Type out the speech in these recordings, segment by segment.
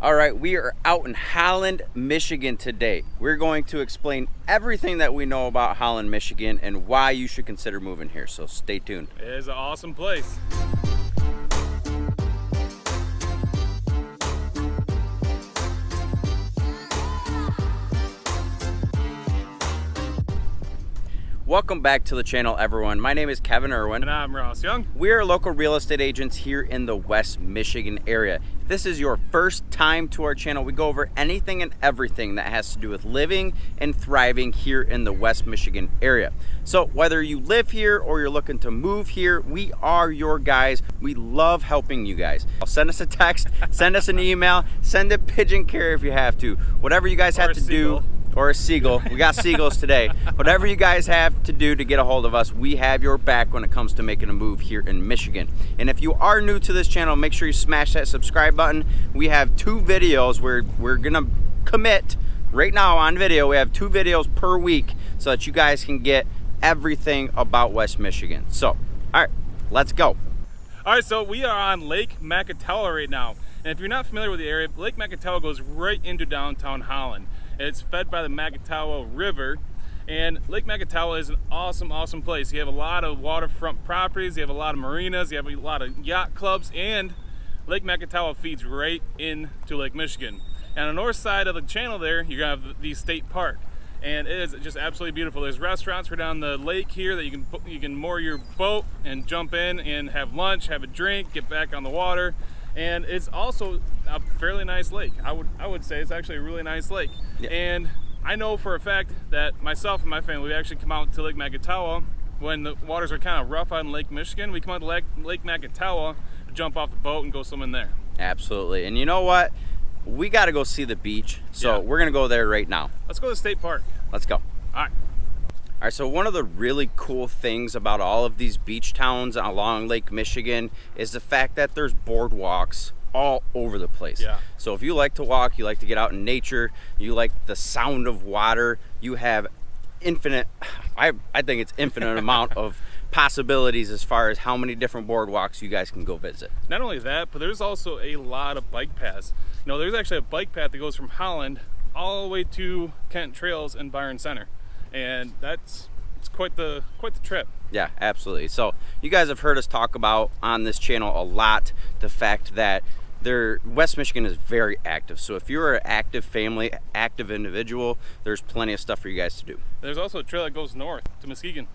All right, we are out in Holland, Michigan today. We're going to explain everything that we know about Holland, Michigan and why you should consider moving here. So stay tuned. It is an awesome place. Welcome back to the channel, everyone. My name is Kevin Irwin. And I'm Ross Young. We are local real estate agents here in the West Michigan area. If this is your first time to our channel, we go over anything and everything that has to do with living and thriving here in the West Michigan area. So whether you live here or you're looking to move here, we are your guys. We love helping you guys. Send us a text, send us an email, send a pigeon carrier if you have to. Whatever you guys have to do. Or a seagull. We got seagulls today. Whatever you guys have to do to get a hold of us, we have your back when it comes to making a move here in Michigan. And if you are new to this channel, make sure you smash that subscribe button. We have 2 videos where we're gonna commit right now on video. We have 2 videos per week so that you guys can get everything about West Michigan. So, all right, let's go. All right, so we are on Lake Macatella right now. And if you're not familiar with the area, Lake Macatella goes right into downtown Holland. It's fed by the Macatella River, and Lake Macatella is an awesome place. You have a lot of waterfront properties, you have a lot of marinas, you have a lot of yacht clubs, and Lake Macatella feeds right into Lake Michigan. And on the north side of the channel there, you're gonna have the state park, and it is just absolutely beautiful. There's restaurants right down the lake here that you can moor your boat and jump in and have lunch, have a drink, get back on the water. And it's also a fairly nice lake. I would say it's actually a really nice lake. Yeah. And I know for a fact that myself and my family, we actually come out to Lake Macatella when the waters are kind of rough out in Lake Michigan. We come out to Lake Macatella, jump off the boat and go swimming there. Absolutely. And you know what? We got to go see the beach. So we're going to go there right now. Let's go to the state park. Let's go. All right. All right, so one of the really cool things about all of these beach towns along Lake Michigan is the fact that there's boardwalks all over the place. Yeah. So if you like to walk, you like to get out in nature, you like the sound of water, you have infinite, I think it's infinite amount of possibilities as far as how many different boardwalks you guys can go visit. Not only that, but there's also a lot of bike paths. You know, there's actually a bike path that goes from Holland all the way to Kent Trails in Byron Center. And it's quite the trip. Yeah, absolutely. So you guys have heard us talk about on this channel a lot the fact that West Michigan is very active. So if you're an active family, active individual, there's plenty of stuff for you guys to do. There's also a trail that goes north to Muskegon.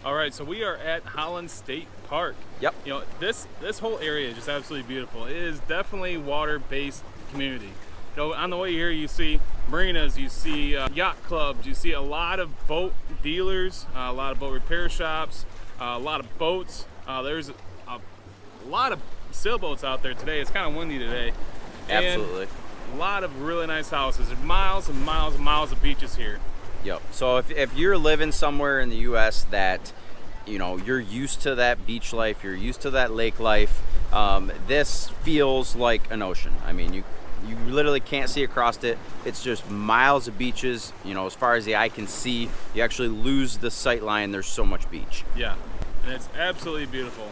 All right, so we are at Holland State Park. Yep. You know, this whole area is just absolutely beautiful. It is definitely water-based community. You know, on the way here, you see marinas, you see yacht clubs, you see a lot of boat dealers, a lot of boat repair shops, a lot of boats. There's a lot of sailboats out there today. It's kind of windy today. Absolutely. And a lot of really nice houses. There's miles and miles and miles of beaches here. Yep. So if you're living somewhere in the U.S. that, you know, you're used to that beach life, you're used to that lake life, this feels like an ocean. I mean, you literally can't see across it. It's just miles of beaches. You know, as far as the eye can see, you actually lose the sight line. There's so much beach. Yeah, and it's absolutely beautiful.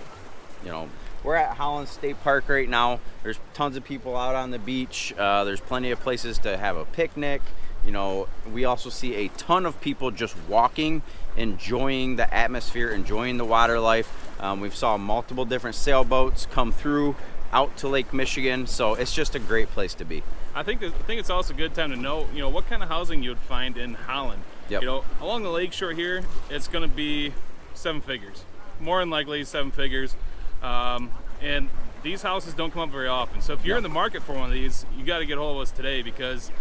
You know, we're at Holland State Park right now. There's tons of people out on the beach. There's plenty of places to have a picnic. You know, we also see a ton of people just walking, enjoying the atmosphere, enjoying the water life. We've saw multiple different sailboats come through out to Lake Michigan, so it's just a great place to be. I think it's also a good time to know, you know, what kind of housing you would find in Holland. Yep. You know, along the lakeshore here, it's going to be 7 figures, more than likely 7 figures, and these houses don't come up very often. So if you're in the market for one of these, you got to get a hold of us today because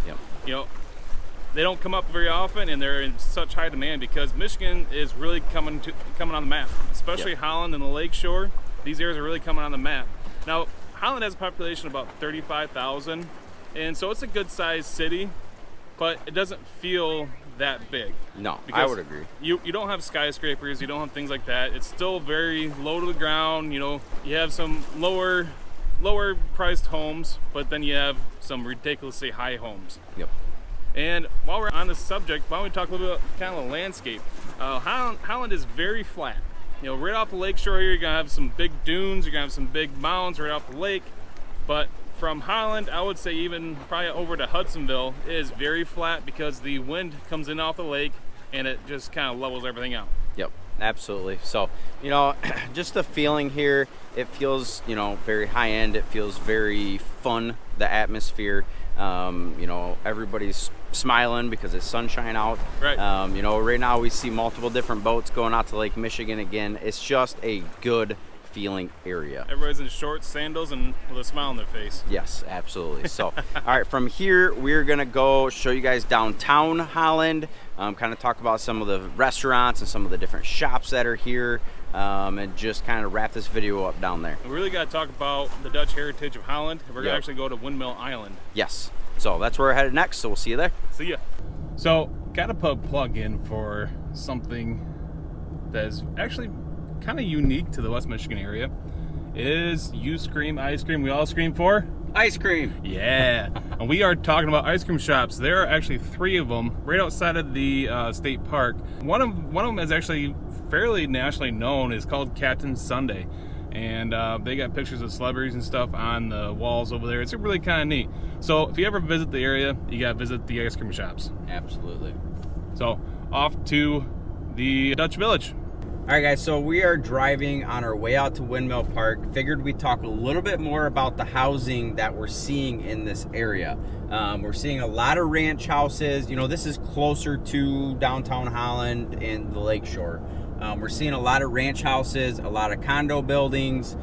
you know, they don't come up very often, and they're in such high demand because Michigan is really coming on the map, especially Holland and the lakeshore. These areas are really coming on the map. Now, Holland has a population of about 35,000, and so it's a good-sized city, but it doesn't feel that big. No, I would agree. You don't have skyscrapers, you don't have things like that. It's still very low to the ground. You know, you have some lower priced homes, but then you have some ridiculously high homes. Yep. And while we're on this subject, why don't we talk a little bit about kind of the landscape? Holland is very flat. You know, right off the lake shore here, you're gonna have some big dunes, you're gonna have some big mounds right off the lake. But from Holland, I would say even probably over to Hudsonville, it is very flat because the wind comes in off the lake and it just kind of levels everything out. Yep, absolutely. So, you know, just the feeling here, it feels, you know, very high end. It feels very fun, the atmosphere. You know, everybody's smiling because it's sunshine out. Right. You know, right now we see multiple different boats going out to Lake Michigan again. It's just a good feeling area. Everybody's in shorts, sandals, and with a smile on their face. Yes, absolutely. So, all right, from here, we're going to go show you guys downtown Holland, kind of talk about some of the restaurants and some of the different shops that are here, and just kind of wrap this video up down there. We really got to talk about the Dutch heritage of Holland. We're going to Yep. actually go to Windmill Island. Yes. So that's where we're headed next, so we'll see you there. See ya. So, got to put a plug in for something that is actually kind of unique to the West Michigan area. Is you scream ice cream, we all scream for Ice cream. yeah. And we are talking about ice cream shops. There are actually 3 of them right outside of the state park. One of them is actually fairly nationally known. It's called Captain Sunday, and they got pictures of celebrities and stuff on the walls over there. It's really kind of neat. So if you ever visit the area, you got to visit the ice cream shops. Absolutely. So off to the Dutch Village. All right, guys, so we are driving on our way out to Windmill Park. Figured we'd talk a little bit more about the housing that we're seeing in this area. We're seeing a lot of ranch houses. You know, this is closer to downtown Holland and the lakeshore. We're seeing a lot of ranch houses, a lot of condo buildings.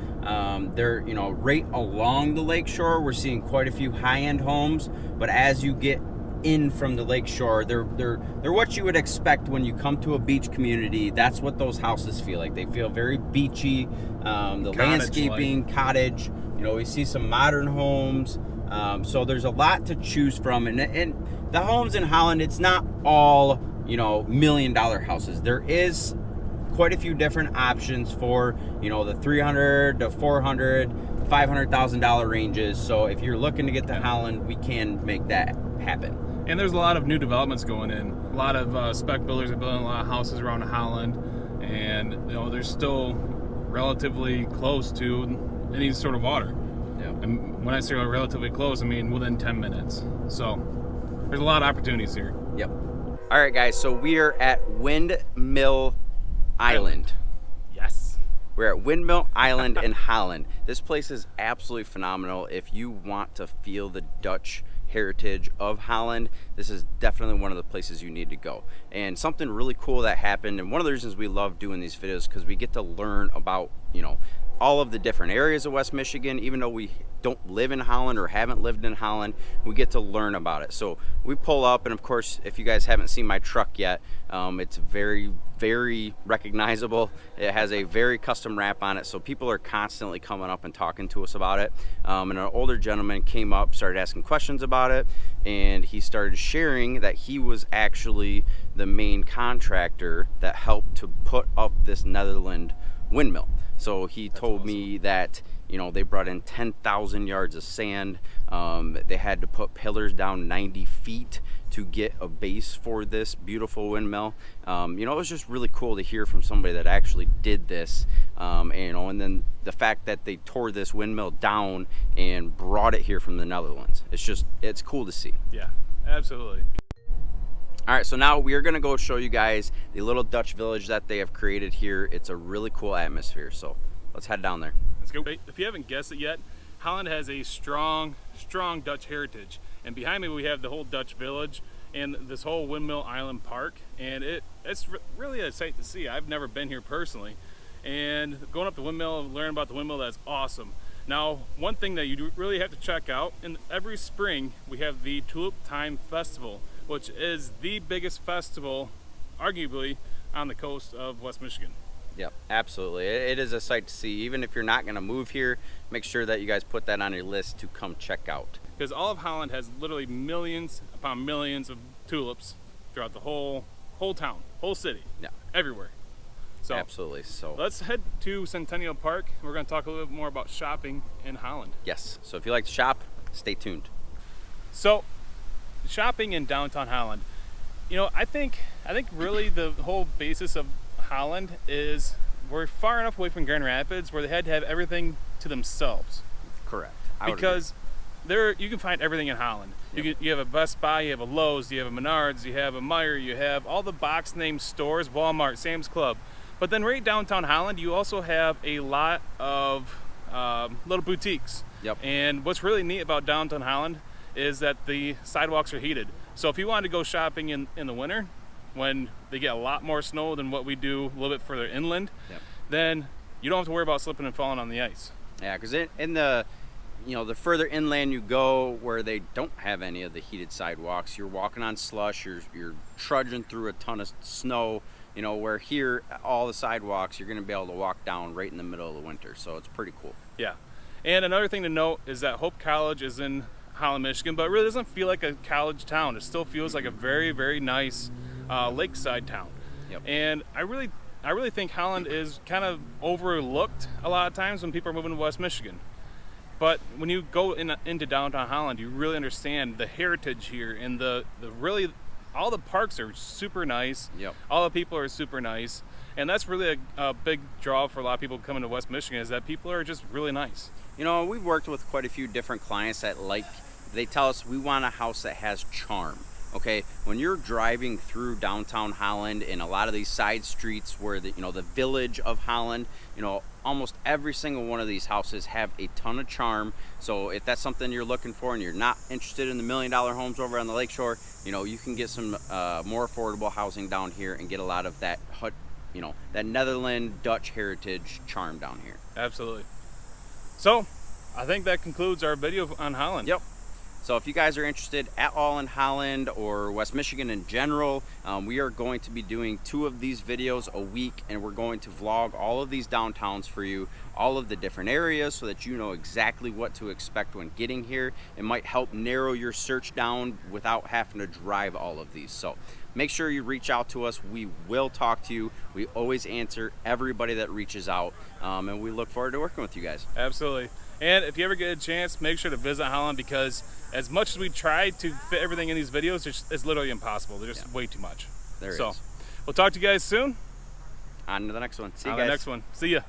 They're, you know, right along the lakeshore. We're seeing quite a few high-end homes, but as you get in from the lakeshore, they're what you would expect when you come to a beach community. That's what those houses feel like. They feel very beachy. The landscaping, cottage. You know, we see some modern homes. So there's a lot to choose from, and the homes in Holland, it's not all, you know, $1 million houses. There is quite a few different options for, you know, the $300,000 to $400,000, $500,000 ranges. So if you're looking to get to Holland, we can make that happen. And there's a lot of new developments going in. A lot of spec builders are building a lot of houses around Holland, and you know, they're still relatively close to any sort of water. Yeah. And when I say relatively close, I mean within 10 minutes. So there's a lot of opportunities here. Yep. All right, guys, so we are at Windmill Island. Yes. We're at Windmill Island in Holland. This place is absolutely phenomenal. If you want to feel the Dutch heritage of Holland, this is definitely one of the places you need to go. And something really cool that happened, and one of the reasons we love doing these videos, because we get to learn about, you know, all of the different areas of West Michigan. Even though we don't live in Holland or haven't lived in Holland, we get to learn about it. So we pull up, and of course, if you guys haven't seen my truck yet, it's very recognizable. It has a very custom wrap on it, so people are constantly coming up and talking to us about it. And an older gentleman came up, started asking questions about it, and he started sharing that he was actually the main contractor that helped to put up this Netherland windmill. So he told me that, you know, they brought in 10,000 yards of sand. They had to put pillars down 90 feet to get a base for this beautiful windmill. You know, it was just really cool to hear from somebody that actually did this. You know, and then the fact that they tore this windmill down and brought it here from the Netherlands. It's cool to see. Yeah, absolutely. All right, so now we are gonna go show you guys the little Dutch village that they have created here. It's a really cool atmosphere, so let's head down there. Let's go. If you haven't guessed it yet, Holland has a strong Dutch heritage. And behind me we have the whole Dutch village and this whole Windmill Island Park. And it's really a sight to see. I've never been here personally. And going up the windmill, learning about the windmill, that's awesome. Now, one thing that you really have to check out, and every spring we have the Tulip Time Festival, which is the biggest festival, arguably, on the coast of West Michigan. Yep, absolutely. It is a sight to see. Even if you're not going to move here, make sure that you guys put that on your list to come check out. Because all of Holland has literally millions upon millions of tulips throughout the whole town, whole city, Yeah, everywhere. So absolutely. So let's head to Centennial Park. We're going to talk a little bit more about shopping in Holland. yes, so if you like to shop, stay tuned. So shopping in downtown Holland, you know, I think really the whole basis of Holland is we're far enough away from Grand Rapids where they had to have everything to themselves. Correct. Because you can find everything in Holland. Yep. You have a Best Buy, you have a Lowe's, you have a Menards, you have a Meijer, you have all the box name stores, Walmart, Sam's Club. But then right downtown Holland, you also have a lot of little boutiques. Yep. And what's really neat about downtown Holland is that the sidewalks are heated. So if you want to go shopping in the winter, when they get a lot more snow than what we do a little bit further inland, Yep. then you don't have to worry about slipping and falling on the ice. Yeah, because in the, the further inland you go where they don't have any of the heated sidewalks, you're walking on slush, you're trudging through a ton of snow, where here, all the sidewalks, you're going to be able to walk down right in the middle of the winter. So it's pretty cool. Yeah. And another thing to note is that Hope College is in Holland, Michigan, but it really doesn't feel like a college town. It still feels like a very, very nice lakeside town. Yep. And I really think Holland is kind of overlooked a lot of times when people are moving to West Michigan. But when you go into downtown Holland, you really understand the heritage here, and the really, all the parks are super nice. Yep. All the people are super nice. And that's really a big draw for a lot of people coming to West Michigan, is that people are just really nice. We've worked with quite a few different clients that they tell us we want a house that has charm. Okay, when you're driving through downtown Holland and a lot of these side streets where the village of Holland, almost every single one of these houses have a ton of charm. So if that's something you're looking for and you're not interested in the $1 million homes over on the lakeshore, you can get some more affordable housing down here and get a lot of that that Netherlands Dutch heritage charm down here. Absolutely. So I think that concludes our video on Holland. Yep. So if you guys are interested at all in Holland or West Michigan in general, we are going to be doing 2 of these videos a week, and we're going to vlog all of these downtowns for you, all of the different areas, so that you know exactly what to expect when getting here. It might help narrow your search down without having to drive all of these. So make sure you reach out to us. We will talk to you. We always answer everybody that reaches out, and we look forward to working with you guys. Absolutely. And if you ever get a chance, make sure to visit Holland, because as much as we try to fit everything in these videos, it's literally impossible. There's just way too much. There it so is. We'll talk to you guys soon. On to the next one. See you on guys. the next one. See ya.